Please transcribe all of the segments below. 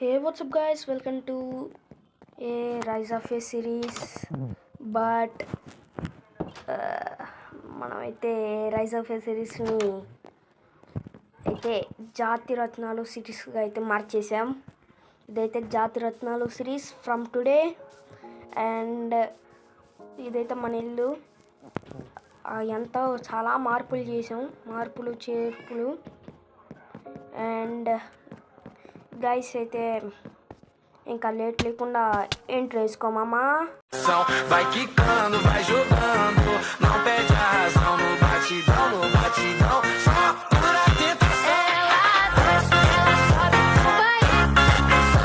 Hey, what's up, guys? Welcome to a Rise of a series. But మనమైతే rise of ఏ సిరీస్ని అయితే జాతిరత్నాలు సిరీస్గా అయితే మార్చేసాం. ఇదైతే జాతిరత్నాలు series from today. And ఇదైతే మన ఇల్లు. ఎంతో చాలా మార్పులు చేసాం, మార్పులు చేర్పులు. అండ్ గైస్ అయితే ఇంకా లేట్ లేకుండా entry వేసుకోమమ్మా. Vai quicando, vai jogando, não perde a razão no batidão, no batidão. Só pura tentação. Ela sobe no baile, perigosa.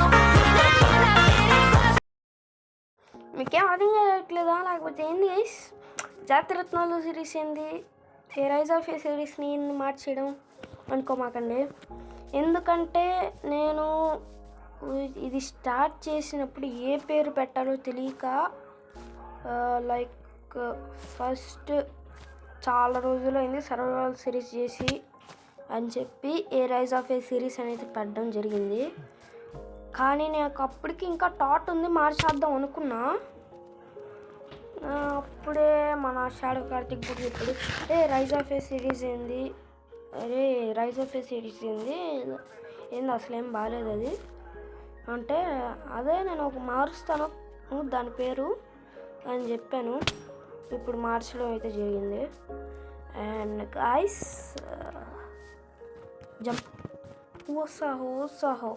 మీకేం అర్థం కావట్లేదా లేకపోతే ఏంది గైస్? జాతిరత్నాలు సిరీస్ ఏంది, ఏ రైజ్ ఆఫ్ ఏ సిరీస్ని మార్చేయడం అనుకోమాకండి. ఎందుకంటే నేను ఇది స్టార్ట్ చేసినప్పుడు ఏ పేరు పెట్టాలో తెలియక ఫస్ట్ చాలా రోజులైంది సర్వైవల్ సిరీస్ చేసి అని చెప్పి ఏ రైజ్ ఆఫ్ ఏ సిరీస్ అనేది పెట్టడం జరిగింది. కానీ నాకు అప్పటికి ఇంకా థాట్ ఉంది, మార్చేద్దాం అనుకున్నా. అప్పుడే మన షాడో కార్తిక్ కూడా చెప్పాడు, రైజ్ ఆఫ్ ఏ సిరీస్ ఏంది, అరే రైజ్ ఆఫ్ ఏ సిరీస్ ఏంది అసలేం బాగాలేదు అది అంటే, అదే నేను ఒక మారుస్తాను దాని పేరు అని చెప్పాను. ఇప్పుడు మార్చడం అయితే జరిగింది. అండ్ గాయ్స్ జంప్ ఓసాహో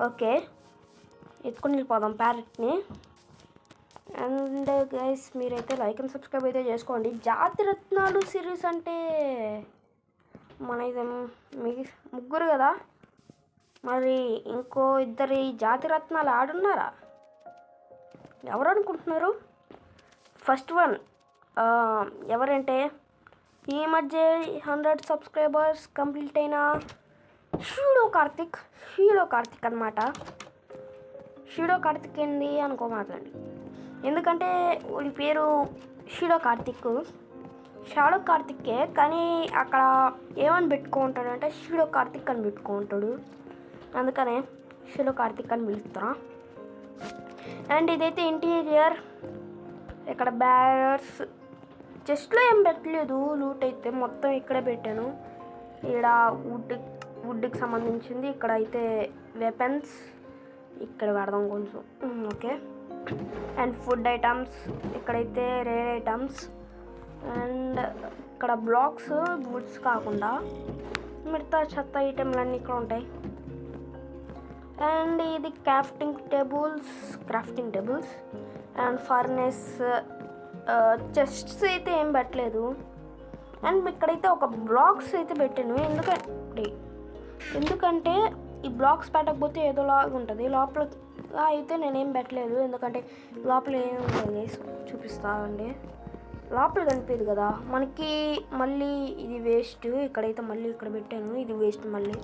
ఓకే, ఎత్తుకొని వెళ్ళిపోదాం ప్యారెట్ని. అండ్ గైస్ మీరైతే లైక్ అండ్ సబ్స్క్రైబ్ అయితే చేసుకోండి. జాతిరత్నాలు సిరీస్ అంటే మన ఇది ముగ్గురు కదా, మరి ఇంకో ఇద్దరి జాతిరత్నాలు ఆడున్నారా? ఎవరు అనుకుంటున్నారు? ఫస్ట్ వన్ ఎవరంటే ఈ మధ్య 100 సబ్స్క్రైబర్స్ కంప్లీట్ అయిన షీడో కార్తిక్ అనమాట. షీడో కార్తిక్ ఏంది అనుకోమాకండి, ఎందుకంటే వాడి పేరు షీడో కార్తిక్కే, కానీ అక్కడ ఏమని పెట్టుకుంటాడు అంటే షీడో కార్తిక్ అని పెట్టుకుంటాడు, అందుకనే షీడో కార్తిక్ అని పిలుస్తాను. అండ్ ఇదైతే ఇంటీరియర్, ఇక్కడ బ్యారర్స్ చెస్ట్లో ఏం పెట్టలేదు, లూట్ అయితే మొత్తం ఇక్కడే పెట్టాను. ఇక్కడ వుడ్కి సంబంధించింది, ఇక్కడ అయితే వెపన్స్ ఇక్కడ పెడదాం కొంచెం, ఓకే. అండ్ ఫుడ్ ఐటమ్స్, ఇక్కడైతే రేర్ ఐటమ్స్. అండ్ ఇక్కడ బ్లాక్స్ వుడ్స్ కాకుండా మిగతా చెత్త ఐటెంలన్నీ ఇక్కడ ఉంటాయి. అండ్ ఇది crafting tables and furnace. Chests అయితే ఏం పెట్టలేదు. అండ్ ఇక్కడైతే ఒక బ్లాక్స్ అయితే పెట్టాను, ఎందుకంటే ఈ బ్లాక్స్ పెట్టకపోతే ఏదోలాగా ఉంటుంది. లోపల అయితే నేనేం పెట్టలేదు, ఎందుకంటే లోపల ఏమి ఉంటుంది చూపిస్తానండి. లోపల కనిపించదు కదా మనకి, మళ్ళీ ఇది వేస్ట్. ఇక్కడైతే మళ్ళీ ఇక్కడ పెట్టాను, ఇది వేస్ట్, మళ్ళీ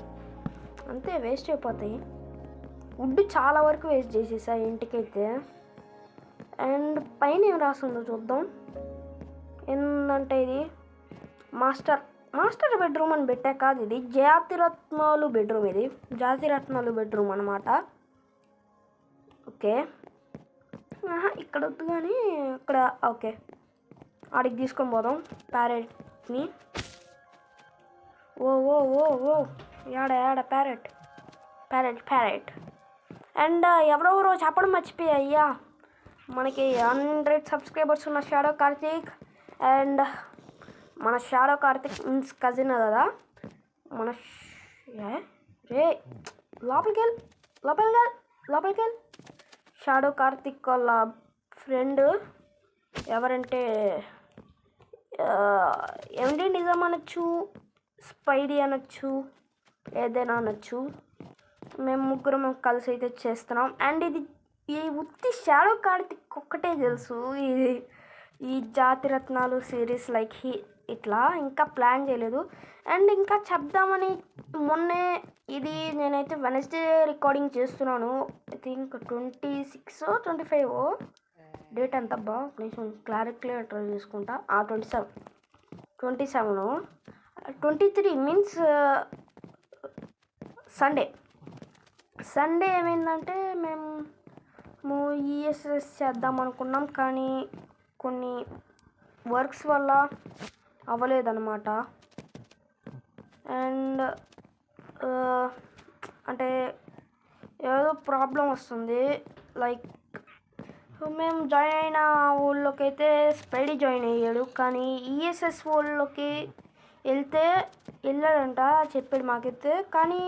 అంతే వేస్ట్ అయిపోతాయి. వుడ్ చాలా వరకు వేస్ట్ చేసేసా ఇంటికైతే. అండ్ పైన ఏం రాస్తుందో చూద్దాం. ఏంటంటే ఇది మాస్టర్ బెడ్రూమ్ అని పెట్టా కాదు, ఇది జాతిరత్నాలు బెడ్రూమ్ అనమాట. ఓకే, ఇక్కడ వద్దు కానీ ఇక్కడ ఓకే, ఆడికి తీసుకొని పోదాం ప్యారెట్ని. ఓ యాడ ప్యారెట్. అండ్ ఎవరెవరో చెప్పడం మర్చిపోయా అయ్యా, మనకి 100 సబ్స్క్రైబర్స్ ఉన్న షాడో కార్తిక్. అండ్ మన షాడో కార్తిక్ మీన్స్ కజిన్ కదా, మన లోపలికి వెళ్ళి షాడో కార్తిక్ వాళ్ళ ఫ్రెండ్ ఎవరంటే ఎండి నిజం అనొచ్చు, స్పైడీ అనొచ్చు, ఏదైనా అనొచ్చు. మేము ముగ్గురం కలిసి అయితే చేస్తున్నాం. అండ్ ఇది ఈ ఉత్తి షాడో కార్తిక్ ఒక్కటే తెలుసు ఈ జాతిరత్నాలు సిరీస్ ఇట్లా ఇంకా ప్లాన్ చేయలేదు. అండ్ ఇంకా చెప్దామని మొన్నే ఇది నేనైతే వెనస్డే రికార్డింగ్ చేస్తున్నాను. ఐ థింక్ 26 or 25 డేట్ ఎంత అబ్బా, కొంచెం క్లారిక్యులేటర్ చేసుకుంటా. 27 23 మీన్స్ సండే. సండే ఏమైందంటే మేము ఈఎస్ఎస్ చేద్దాం అనుకున్నాం, కానీ కొన్ని వర్క్స్ వల్ల అవ్వలేదన్నమాట. అండ్ అంటే ఏదో ప్రాబ్లం వస్తుంది. లైక్ మేము జాయిన్ అయిన ఊళ్ళోకి అయితే స్పైడీ జాయిన్ అయ్యాడు, కానీ ఈఎస్ఎస్ ఊళ్ళోకి వెళ్ళాడంట చెప్పాడు మాకైతే, కానీ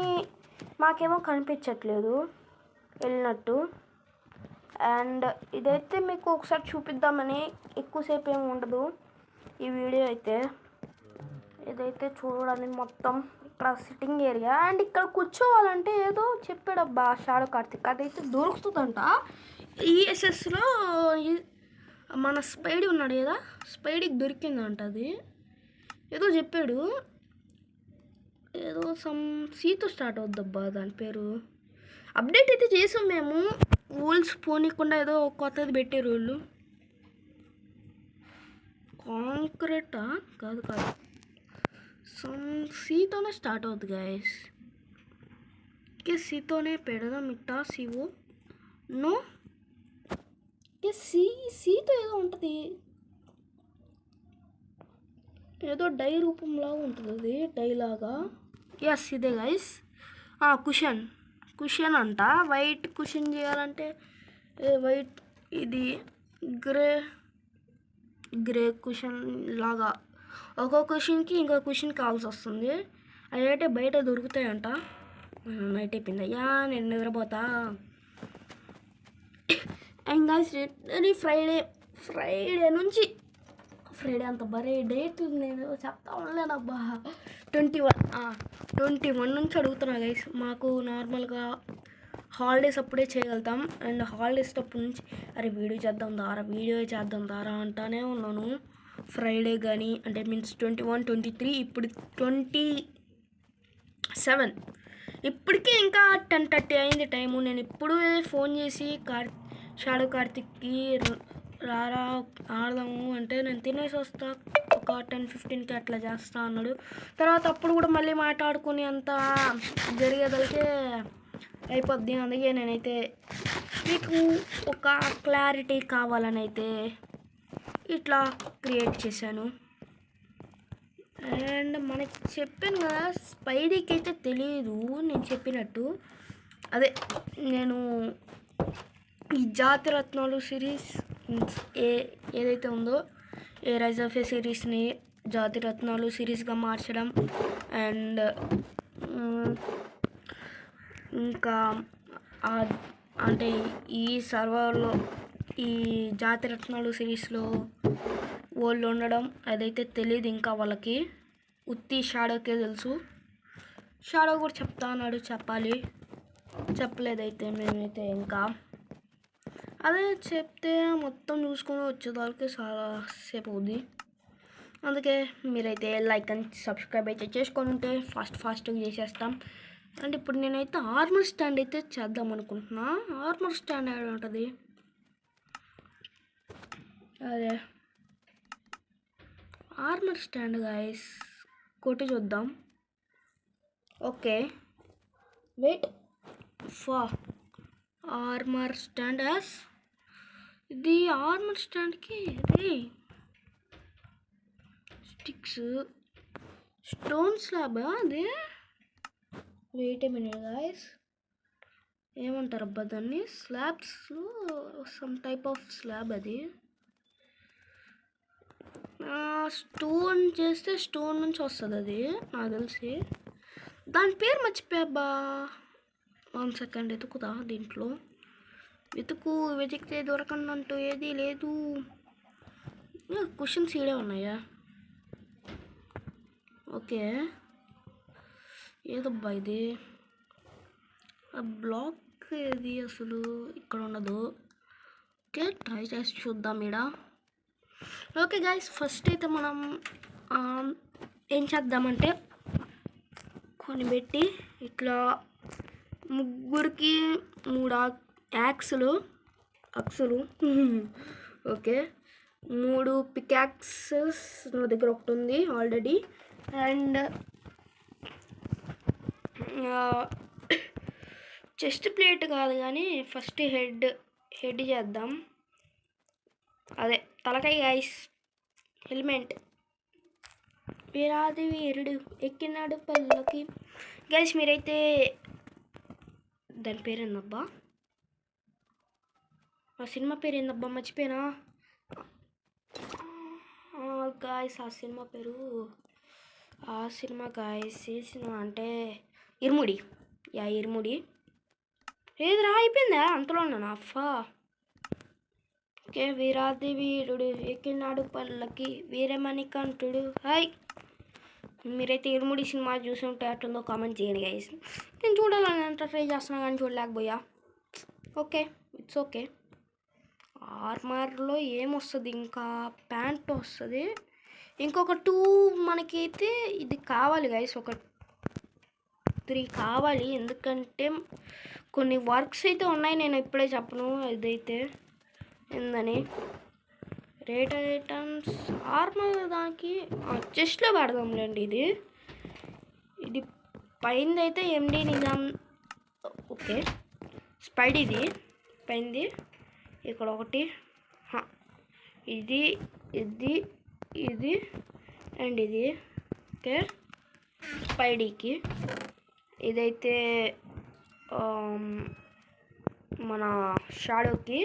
మాకేమో కనిపించట్లేదు వెళ్ళినట్టు. అండ్ ఇదైతే మీకు ఒకసారి చూపిద్దామని, ఎక్కువసేపు ఏమి ఉండదు ఈ వీడియో అయితే. ఇదైతే చూడండి మొత్తం ఇక్కడ సిట్టింగ్ ఏరియా. అండ్ ఇక్కడ కూర్చోవాలంటే ఏదో చెప్పాడబ్బా షాడో కార్తిక్, అదైతే దొరుకుతుందంట ఈఎస్ఎస్లో. మన స్పైడీ ఉన్నాడు కదా, స్పైడీకి దొరికిందంట అది, ఏదో చెప్పాడు. ఏదో సీతో స్టార్ట్ అవుద్దబ్బా దాని పేరు. అప్డేట్ అయితే చేసాం మేము, రూల్స్ పోనీయకుండా ఏదో కొత్తది పెట్టారు వాళ్ళు. కాంక్రీటా కాదు, సీతోనే స్టార్ట్ అవుద్ది గైస్. ఓకే సీతోనే పెడదాం ఇట్టా. సిఓ నో సీతో ఏదో ఉంటుంది, ఏదో డై రూపంలాగా ఉంటుంది అది, డైలాగా. ఎస్ ఇదే గైస్. కుషన్ అంట. వైట్ కుషన్ చేయాలంటే వైట్, ఇది గ్రే కుషన్ లాగా ఒక్కో కుషన్కి ఇంకో కుషన్ కావాల్సి వస్తుంది. అదైతే బయట దొరుకుతాయంట. నైట్ అయిపోయింది అయ్యా, నేను నిద్రపోతా. అండ్ గైస్ ఫ్రైడే నుంచి ఫ్రైడే అంత బరే డేట్ నేను చెప్తా ఉండలేనబ్బా. 21 నుంచి అడుగుతున్నా గైస్. మాకు నార్మల్గా హాలిడేస్ అప్పుడే చేయగలుగుతాం. అండ్ హాలిడేస్ అప్పటి నుంచి వీడియో చేద్దాం దారా అంటానే ఉన్నాను. ఫ్రైడే కానీ అంటే మీన్స్ 21, 23, ఇప్పుడు 27. ఇప్పటికే ఇంకా 10:30 అయింది టైము. నేను ఇప్పుడు ఫోన్ చేసి షాడో కార్తిక్కి రారా ఆడదాము అంటే, నేను తినేసి వస్తా ఒక 10-15కి అట్లా చేస్తా అన్నాడు. తర్వాత అప్పుడు కూడా మళ్ళీ మాట్లాడుకుని అంతా జరిగేదలికే అయిపోద్ది. అందుకే నేనైతే మీకు ఒక క్లారిటీ కావాలని అయితే ఇట్లా క్రియేట్ చేశాను. అండ్ మనకి చెప్పాను కదా, స్పైడీకి అయితే తెలియదు నేను చెప్పినట్టు. అదే నేను ఈ జాతిరత్నాలు సిరీస్ ఏదైతే ఉందో, ఏ రైజ్ ఆఫ్ ఏ సిరీస్ని జాతిరత్నాలు సిరీస్గా మార్చడం. అండ్ ఇంకా అంటే ఈ సర్వర్లో ఈ జాతిరత్నాలు సిరీస్లో వాళ్ళు ఉండడం అదైతే తెలియదు ఇంకా వాళ్ళకి. ఉత్తి షాడోకే తెలుసు. షాడో కూడా చెప్తా అన్నాడు, చెప్పలేదైతే మేమైతే ఇంకా. అదే చెప్తే మొత్తం చూసుకొని వచ్చేదానికి చాలా సేపు అవుద్ది. అందుకే మీరైతే లైక్ అండ్ సబ్స్క్రైబ్ అయితే చేసుకొని ఉంటే ఫాస్ట్గా చేసేస్తాం. అండ్ ఇప్పుడు నేనైతే ఆర్మర్ స్టాండ్ అయితే చేద్దాం అనుకుంటున్నా. ఆర్మర్ స్టాండ్ ఏడ ఉంటుంది, అదే ఆర్మర్ స్టాండ్ గైస్ కొట్టి చూద్దాం. Okay wait for armour stand as ఇది ఆర్మర్ స్టాండ్కి స్టిక్స్ స్టోన్ స్లాబ్ అదే. వెయిట్ ఏ మినిట్ గైస్, ఏమంటారు అబ్బా దాన్ని, స్లాబ్స్లో సమ్ టైప్ ఆఫ్ స్లాబ్ అది. స్టోన్ చేస్తే స్టోన్ నుంచి వస్తుంది అది నాకు తెలిసి. దాని పేరు మర్చిపోయాబ్బా. 1 సెకండ్ వెతుకుతా దీంట్లో. వెతికితే దొరకందంటూ ఏది లేదు. క్వశ్చన్స్ ఈడే ఉన్నాయా? ఓకే ఏదబ్బా ఇది, బ్లాక్ ఏది అసలు ఇక్కడ ఉండదు. ఓకే ట్రై చేసి చూద్దాం ఈడ. ఓకే గైస్, ఫస్ట్ అయితే మనం ఏం చేద్దామంటే కొని పెట్టి ఇట్లా ముగ్గురికి 3 అక్సులు ఓకే 3 పికాక్సెస్ నా దగ్గర ఒకటి ఉంది ఆల్రెడీ. అండ్ చెస్ట్ ప్లేట్ కాదు కానీ ఫస్ట్ హెడ్ చేద్దాం. అదే తలకాయ గైస్. హెల్మెట్. వీరాది వీరుడు ఎక్కినాడు పల్లకి. గైస్ మీరైతే దాని పేరేందబ్బా, ఆ సినిమా పేరు ఏందబ్బా మర్చిపోయినా గాయస్. ఆ సినిమా గాయస్ ఏ సినిమా అంటే ఇరుముడి. ఇరుముడి ఏదిరా అయిపోయిందా అంతలోనా అఫా. ఓకే వీరాది వీరుడు ఎక్కినాడు పల్లకి వీరమణికంఠుడు. హాయ్, మీరైతే ఇరుముడి సినిమా చూసి ఉంటే అట్లుందో కామెంట్ చేయండి గైస్. నేను చూడాలని ఎంత ట్రై చేస్తున్నా కానీ చూడలేకపోయా. Okay, it's okay. ఆర్మర్లో ఏమొస్తుంది, ఇంకా ప్యాంట్ వస్తుంది. ఇంకొక 2 మనకైతే ఇది కావాలి గైస్, ఒక 3 కావాలి. ఎందుకంటే కొన్ని వర్క్స్ అయితే ఉన్నాయి, నేను ఇప్పుడే చెప్పను ఇదైతే ఏందని. రేట్ ఐటమ్స్ ఆర్మర్ దానికి చెస్ట్లో పెడదాంలేండి. ఇది పైంది అయితే ఎండి నిజాం. ఓకే స్పైడీది పైంది ఇక్కడ ఒకటి, ఇది ఇది ఇది అండ్ ఇది. ఓకే స్పైడీకి. ఇదైతే మన షాడోకి.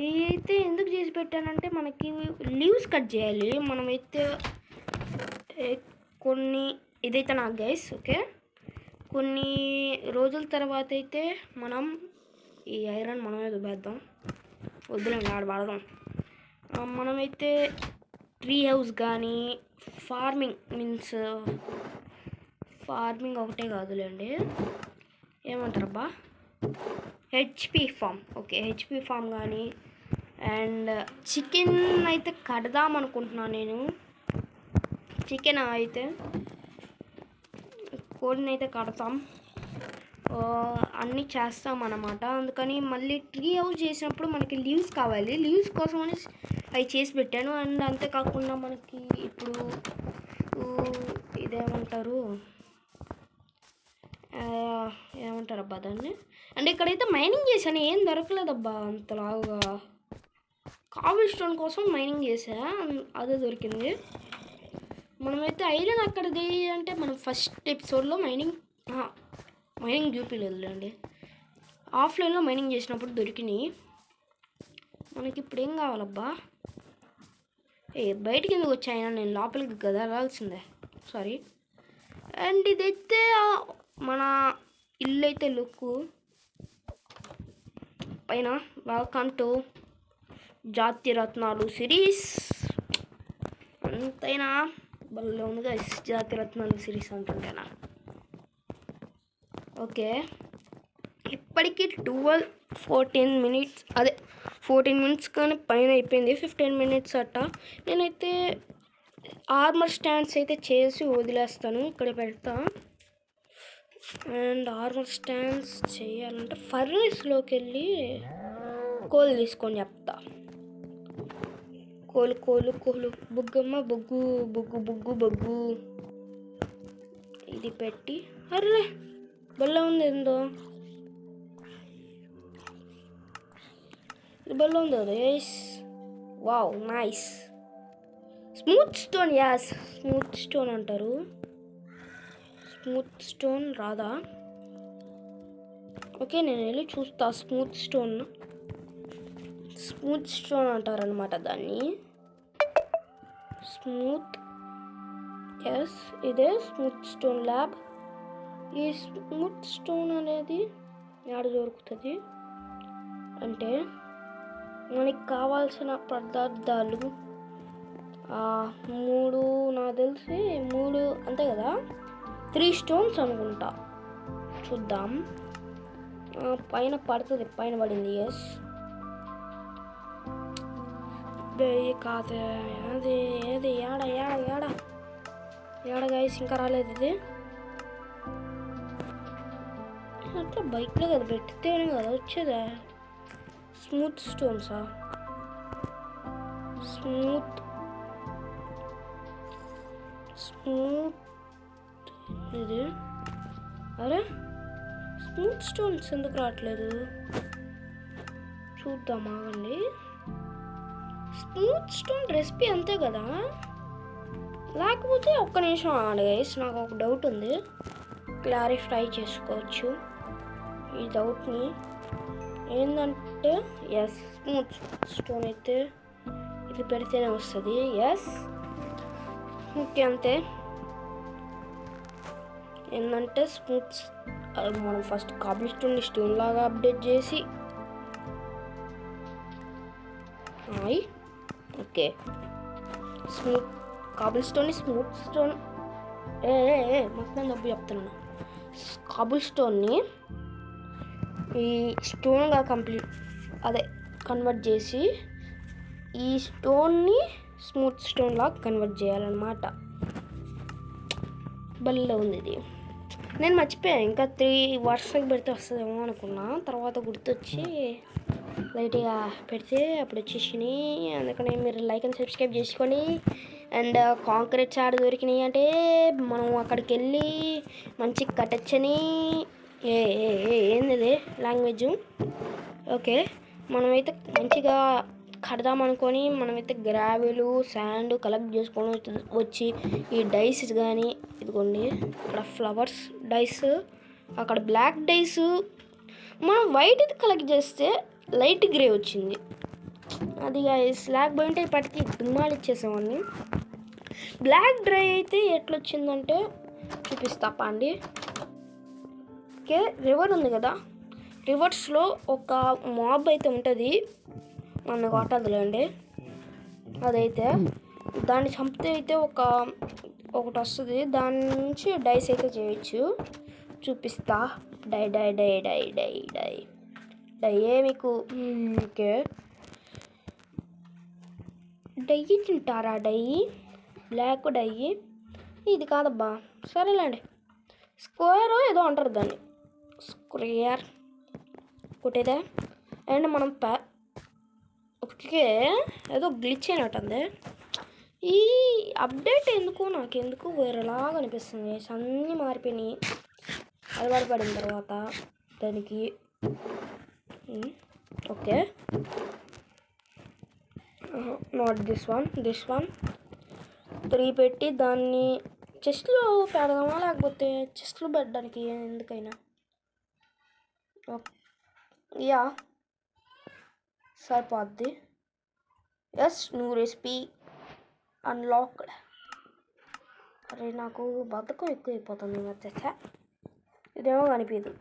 ఇవి అయితే ఎందుకు చేసి పెట్టానంటే మనకి లీవ్స్ కట్ చేయాలి మనమైతే కొన్ని. ఇదైతే నాకు గైస్ ఓకే, కొన్ని రోజుల తర్వాత అయితే మనం ఈ ఐరన్ మనమే దుబ్బేద్దాం. వద్దులేండి ఆడ పడదాం. మనమైతే ట్రీ హౌస్ కానీ ఫార్మింగ్ ఒకటే కాదులేండి, ఏమంటారబ్బా HP farm. Okay HP farm కానీ అండ్ చికెన్ అయితే కడదాం అనుకుంటున్నాను నేను. చికెన్ అయితే కోడిని అయితే కడతాం, అన్నీ చేస్తాం అన్నమాట. అందుకని మళ్ళీ ట్రీ హౌస్ చేసినప్పుడు మనకి లీవ్స్ కావాలి. లీవ్స్ కోసం అని అవి చేసి పెట్టాను. అండ్ అంతేకాకుండా మనకి ఇప్పుడు ఇదేమంటారు ఏమంటారబ్బా దాన్ని. అండ్ ఇక్కడైతే మైనింగ్ చేశాను, ఏం దొరకలేదబ్బా అంతలాగా. కాబుల్ స్టోన్ కోసం మైనింగ్ చేసా, అదే దొరికింది. మనమైతే ఐరన్ అక్కడది అంటే మనం ఫస్ట్ ఎపిసోడ్లో మైనింగ్ చూపిలేదులేండి, ఆఫ్లైన్లో మైనింగ్ చేసినప్పుడు దొరికినాయి. మనకి ఇప్పుడు ఏం కావాలబ్బా, బయటికి ఎందుకు వచ్చాయినా, నేను లోపలికి కదా వెళ్ళాల్సిందే, సారీ. అండ్ ఇదైతే మన ఇల్లు అయితే లుక్ పైన. వెల్కమ్ టు జాతి రత్నాలు సిరీస్. అంతైనా బల్లో ఉందిగా జాతి రత్నాలు సిరీస్ అంటుంటేనా. ఓకే ఇప్పటికి 14 మినిట్స్, అదే 14 మినిట్స్ కానీ పైన అయిపోయింది, 15 మినిట్స్ అట్ట. నేనైతే ఆర్మర్ స్టాండ్స్ అయితే చేసి వదిలేస్తాను, ఇక్కడ పెడతా. అండ్ ఆర్మర్ స్టాండ్స్ చేయాలంటే ఫర్నేస్లోకి వెళ్ళి కోలు తీసుకొని చెప్తా. కోలు బొగ్గమ్మ బొగ్గు. ఇది పెట్టి అర్రే బల్ల ఉంది, ఏందో ఇది బల్ల ఉంది కదా. Wow nice. Smooth stone, as smooth stone అంటారు. స్మూత్ స్టోన్ రాదా? ఓకే నేను వెళ్ళి చూస్తా. స్మూత్ స్టోన్ అంటారనమాట దాన్ని. స్మూత్, ఎస్ ఇదే స్మూత్ స్టోన్ ల్యాబ్. ఈ స్మూత్ స్టోన్ అనేది ఎక్కడ దొరుకుతుంది అంటే మనకి కావాల్సిన పదార్థాలు 3 నాకు తెలిసి 3 అంతే కదా, 3 స్టోన్స్ అనుకుంటా. చూద్దాం. పైన పడుతుంది, పైన పడింది. ఎస్ కాదే ఏది ఏడ గైస్ ఇంకా రాలేదు. ఇది అట్లా బైక్లో కదా పెట్టితేనే కదా వచ్చేదా. స్మూత్ స్టోన్సా, స్మూత్ ఇది. అరే స్మూత్ స్టోన్స్ ఎందుకు రావట్లేదు చూద్దాం ఆగండి. స్మూత్ స్టోన్ రెసిపీ అంతే కదా, లేకపోతే ఒక్క నిమిషం ఆగండి గైస్, నాకు ఒక డౌట్ ఉంది, క్లారిఫై చేసుకోవచ్చు ఈ డౌట్ని. ఏంటంటే ఎస్, స్మూత్ స్టోన్ అయితే ఇది పెడితేనే వస్తుంది. ఎస్ ఓకే, అంతే. ఏంటంటే స్మూత్ మనం ఫస్ట్ కాబుల్ స్టోన్ లాగా అప్డేట్ చేసి okay, smooth Kabul smooth stone మొత్తం డబ్బు చెప్తున్నాను. కాబుల్ స్టోన్ని ఈ స్టోన్గా కన్వర్ట్ చేసి ఈ స్టోన్ని స్మూత్ స్టోన్ లాగా కన్వర్ట్ చేయాలన్నమాట. బల్ల ఉంది ఇది, నేను మర్చిపోయాను. ఇంకా 3 వర్షాలకు పెడితే వస్తుందేమో అనుకున్నా, తర్వాత గుర్తొచ్చి లైట్గా పెడితే అప్పుడు వచ్చేసినాయి. అందుకని మీరు లైక్ అండ్ సబ్స్క్రైబ్ చేసుకోండి. అండ్ కాంక్రీట్స్ ఆడ దొరికినాయి అంటే మనం అక్కడికి వెళ్ళి మంచిగా కట్టచ్చని. ఏంది లాంగ్వేజ్. ఓకే, మనమైతే మంచిగా కడదామనుకొని మనమైతే గ్రావెలు శాండ్ కలెక్ట్ చేసుకొని వచ్చి ఈ డైస్ కానీ ఇదిగోండి, ఇక్కడ ఫ్లవర్స్ డైస్, అక్కడ బ్లాక్ డైస్, మనం వైట్ ఇది కలెక్ట్ చేస్తే లైట్ గ్రే వచ్చింది. అది స్లాగ్ పోయింటే ఇప్పటికి దుమ్మాలు ఇచ్చేసామని. బ్లాక్ డ్రై అయితే ఎట్లొచ్చిందంటే చూపిస్తా పండి. ఓకే, రివర్ ఉంది కదా, రివర్స్లో ఒక మాబ్ అయితే ఉంటుంది, మన కొట్టదులేండి. అదైతే దాన్ని చంపితే అయితే ఒకటి వస్తుంది, దాని నుంచి డైస్ అయితే చేయొచ్చు. చూపిస్తా. Die die die die die die డయ్యే మీకు. ఓకే, డై తింటారా? డై బ్లాక్ డై ఇది కాదబ్బా, సరేలేండి. స్క్వేర్ ఏదో అంటారు దాన్ని, స్క్వేర్ కొట్టేదే. అండ్ మనం ఓకే, ఏదో గ్లిచ్ అయినట్టుంది ఈ అప్డేట్. నాకెందుకు వేరేలాగా అనిపిస్తుంది. అన్నీ మారిపోయినాయి అలవాటు పడిన తర్వాత దానికి. ఓకే, నాట్ దిస్ వన్ 3 పెట్టి దాన్ని చెస్ట్లో పెడదామా, లేకపోతే చెస్ట్లో పెట్టడానికి ఎందుకైనా. యా సరిపోద్ది. Yes, new recipe unlocked. అరే నాకు బద్ధకం ఎక్కువ అయిపోతుంది మధ్య. ఇదేమో కనిపించదు.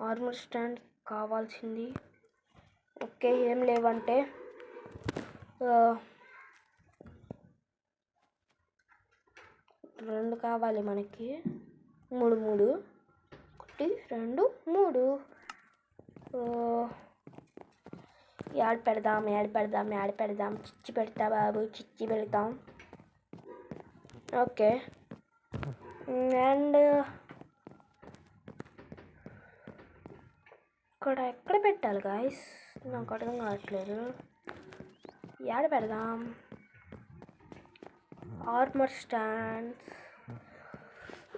ఆర్మర్ స్టాండ్ కావాల్సింది. ఓకే, ఏం లేవంటే 2 కావాలి మనకి. 3 1 2 3. యాడ్ పెడదాం. చిచ్చి పెడతా బాబు, చిచ్చి పెడతాం. ఓకే, అండ్ ఇక్కడ ఎక్కడ పెట్టాలి గాయస్, నాకు అర్థం కావట్లేదు. యాడ్ పెడదాం. ఆర్మర్ స్టాండ్స్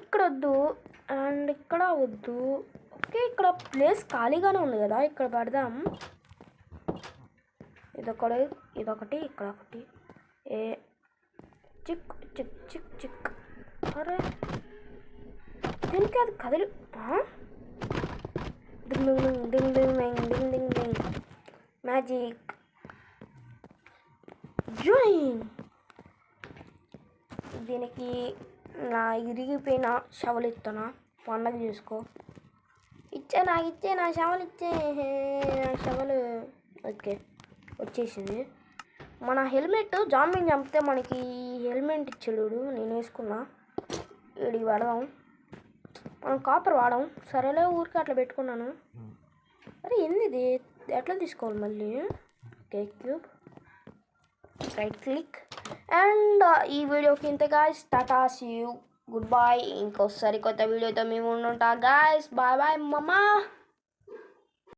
ఇక్కడ వద్దు, అండ్ ఇక్కడ వద్దు. ఓకే, ఇక్కడ ప్లేస్ ఖాళీగానే ఉంది కదా, ఇక్కడ పెడదాం. ఇదొకటి ఇక్కడ ఒకటి. చిక్ చిక్ చిక్ చిక్. అరే దీనికి అది కదిలి. Ding ding ding ding ding ding ding. Magic join. దీనికి నా ఇరిగిపోయిన షవల్ ఇస్తానా, పండగ చేసుకో. ఇచ్చే నా షవల్ ఇచ్చే, నా షవల్. ఓకే, వచ్చేసింది. మన హెల్మెట్ జాంబీని చంపితే మనకి హెల్మెట్ ఇచ్చాడు, నేను వేసుకున్నా. వీడికి వాడదాం, మనం కాపర్ వాడాం. సరేలే, ఊరికి అట్లా పెట్టుకున్నాను. అరే ఏంది ఎట్లా తీసుకోవాలి మళ్ళీ? Okay, cube right click. And ఈ వీడియోకి ఇంత guys, tata, see you, goodbye. ఇంకోసారి కొత్త వీడియోతో మేము ఉంటాం గాయస్. బాయ్ బాయ్ మమ్మా.